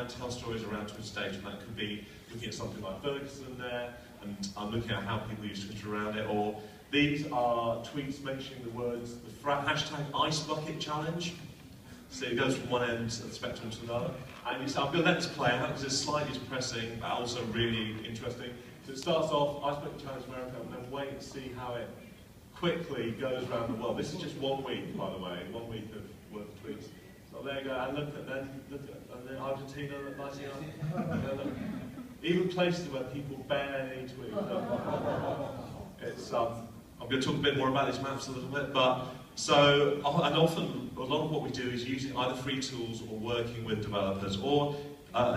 and tell stories around Twitter stage, and that could be looking at something like Ferguson there, and I'm looking at how people use Twitter around it, or these are tweets mentioning the words, the hashtag Ice Bucket Challenge. So it goes from one end of the spectrum to another. And I'm going to let this play out because it's slightly depressing, but also really interesting. So it starts off, Ice Bucket Challenge America, and then wait and see how it quickly goes around the world. This is just 1 week, by the way, 1 week of worth of tweets. So there you go, and look at and then Argentina lighting up. Even places where people barely tweet. It's I'm going to talk a bit more about these maps a little bit, but so, and often a lot of what we do is using either free tools or working with developers, or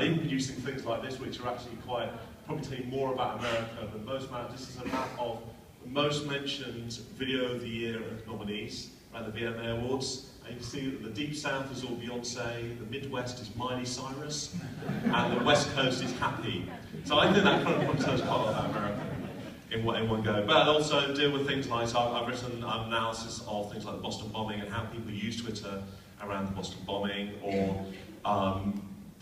even using things like this, which are actually probably tell you more about America than most maps. This is a map of the most mentioned Video of the Year nominees at the VMA Awards. And you can see that the Deep South is all Beyonce, the Midwest is Miley Cyrus, and the West Coast is Happy. So I think that kind of probably tells quite a lot about America in one go. But also deal with things like, I've written an analysis of things like the Boston bombing and how people use Twitter around the Boston bombing, or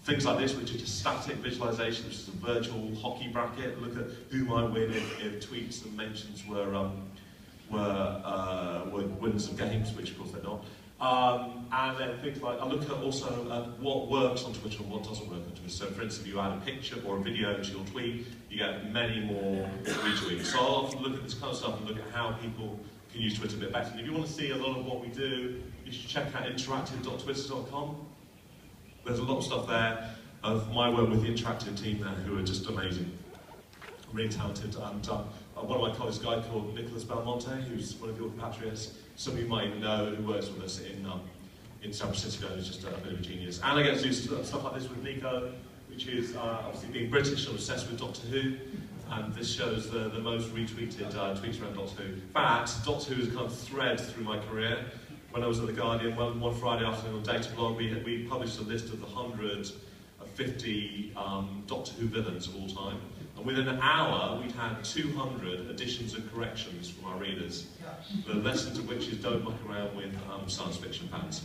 things like this, which are just static visualization, which is a virtual hockey bracket. Look at who might win if tweets and mentions were winners of games, which of course they're not. And then things like, I look at also what works on Twitter and what doesn't work on Twitter. So for instance, if you add a picture or a video to your tweet, you get many more retweets. So I'll often look at this kind of stuff and look at how people can use Twitter a bit better. And if you want to see a lot of what we do, you should check out interactive.twitter.com. There's a lot of stuff there of my work with the Interactive team there, who are just amazing, really talented. And one of my colleagues, a guy called Nicholas Belmonte, who's one of your compatriots, some of you might even know, who works with us in San Francisco, who's just a bit of a genius. And I get to do stuff like this with Nico, which is obviously being British, I'm obsessed with Doctor Who, and this shows the most retweeted tweets around Doctor Who. In fact, Doctor Who is a kind of thread through my career. When I was at The Guardian, one Friday afternoon on Datablog, we published a list of the 150 Doctor Who villains of all time. And within an hour, we'd had 200 additions and corrections from our readers. The lessons of which is don't muck around with science fiction fans.